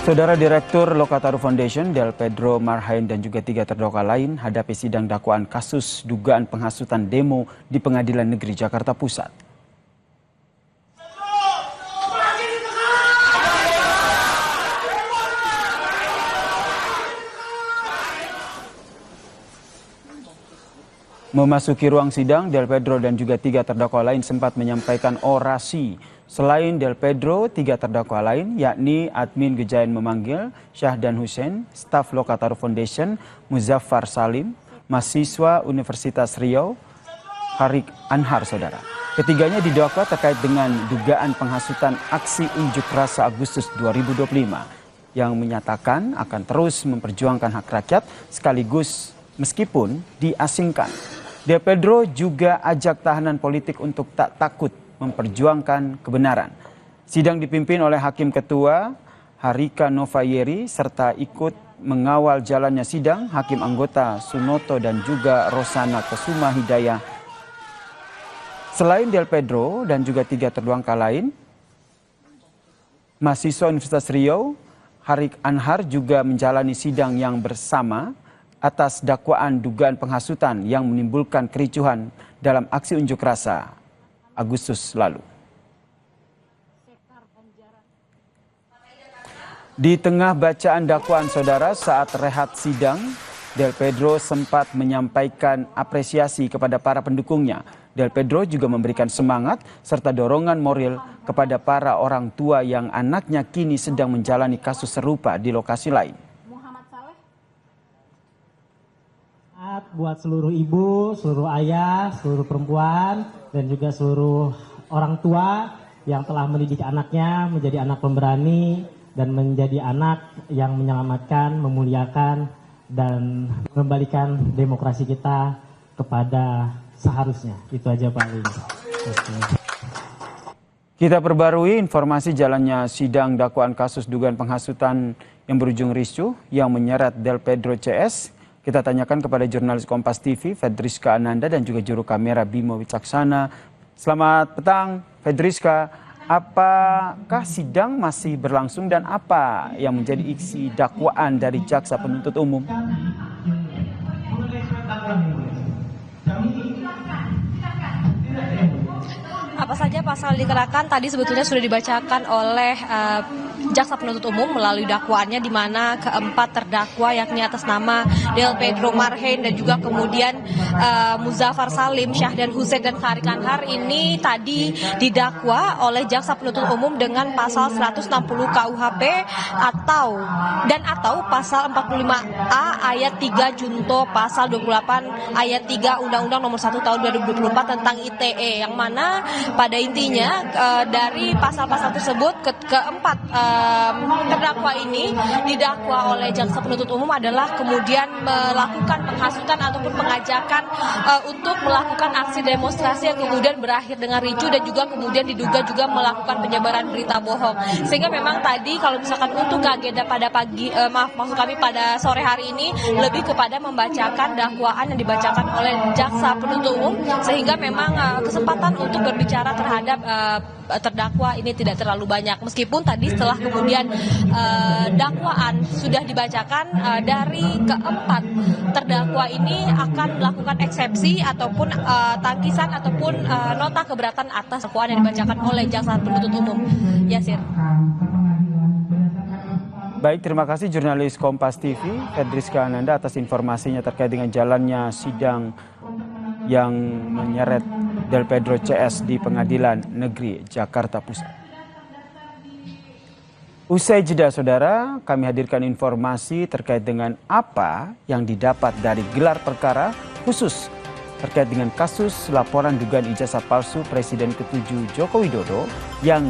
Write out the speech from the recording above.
Saudara Direktur Lokataru Foundation, Del Pedro Marhain dan juga 3 terdakwa lain hadapi sidang dakwaan kasus dugaan penghasutan demo di Pengadilan Negeri Jakarta Pusat. Memasuki ruang sidang, Del Pedro dan juga 3 terdakwa lain sempat menyampaikan orasi. Selain Del Pedro, 3 terdakwa lain yakni admin Gejayan Memanggil, Syahdan Hussein, staf Lokataru Foundation, Muzaffar Salim, mahasiswa Universitas Riau, Harik Anhar, saudara. Ketiganya didakwa terkait dengan dugaan penghasutan aksi unjuk rasa Agustus 2025 yang menyatakan akan terus memperjuangkan hak rakyat sekaligus meskipun diasingkan. Del Pedro juga ajak tahanan politik untuk tak takut memperjuangkan kebenaran. Sidang dipimpin oleh Hakim Ketua Harika Novayeri serta ikut mengawal jalannya sidang Hakim Anggota Sunoto dan juga Rosana Kesuma Hidayah. Selain Del Pedro dan juga 3 terdakwa lain, mahasiswa Universitas Riau Harik Anhar juga menjalani sidang yang bersama atas dakwaan dugaan penghasutan yang menimbulkan kericuhan dalam aksi unjuk rasa Agustus lalu. Di tengah bacaan dakwaan, saudara, saat rehat sidang, Del Pedro sempat menyampaikan apresiasi kepada para pendukungnya. Del Pedro juga memberikan semangat serta dorongan moral kepada para orang tua yang anaknya kini sedang menjalani kasus serupa di lokasi lain. Buat seluruh ibu, seluruh ayah, seluruh perempuan, dan juga seluruh orang tua yang telah mendidik anaknya menjadi anak pemberani dan menjadi anak yang menyelamatkan, memuliakan, dan mengembalikan demokrasi kita kepada seharusnya. Itu aja paling. Kita perbarui informasi jalannya sidang dakwaan kasus dugaan penghasutan yang berujung ricuh yang menyeret Del Pedro CS. Kita tanyakan kepada jurnalis Kompas TV, Fedriska Ananda dan juga juru kamera Bimo Wicaksana. Selamat petang, Fedriska. Apakah sidang masih berlangsung dan apa yang menjadi isi dakwaan dari jaksa penuntut umum? Apa saja pasal dikenakan tadi sebetulnya sudah dibacakan oleh jaksa penuntut umum melalui dakwaannya, di mana keempat terdakwa yakni atas nama Del Pedro Marhain dan juga kemudian Muzaffar Salim, Syahdan Hussein dan Harik Anhar ini tadi didakwa oleh jaksa penuntut umum dengan pasal 160 KUHP atau pasal 45A ayat 3 junto pasal 28 ayat 3 Undang-Undang Nomor 1 Tahun 2024 tentang ITE, yang mana pada intinya dari pasal-pasal tersebut keempat terdakwa ini didakwa oleh jaksa penuntut umum adalah kemudian melakukan penghasutan ataupun pengajakan untuk melakukan aksi demonstrasi yang kemudian berakhir dengan ricuh dan juga kemudian diduga juga melakukan penyebaran berita bohong. Sehingga memang tadi kalau misalkan untuk agenda pada pada sore hari ini lebih kepada membacakan dakwaan yang dibacakan oleh jaksa penuntut umum, sehingga memang kesempatan untuk berbicara terhadap terdakwa ini tidak terlalu banyak. Meskipun tadi setelah kemudian dakwaan sudah dibacakan, dari keempat terdakwa ini akan melakukan eksepsi ataupun tangkisan ataupun nota keberatan atas dakwaan yang dibacakan oleh jaksa penuntut umum. Yasir. Baik, terima kasih jurnalis Kompas TV, Fedriska Ananda atas informasinya terkait dengan jalannya sidang yang menyeret Del Pedro CS di Pengadilan Negeri Jakarta Pusat. Usai jeda, saudara, kami hadirkan informasi terkait dengan apa yang didapat dari gelar perkara khusus terkait dengan kasus laporan dugaan ijazah palsu Presiden ke-7 Joko Widodo yang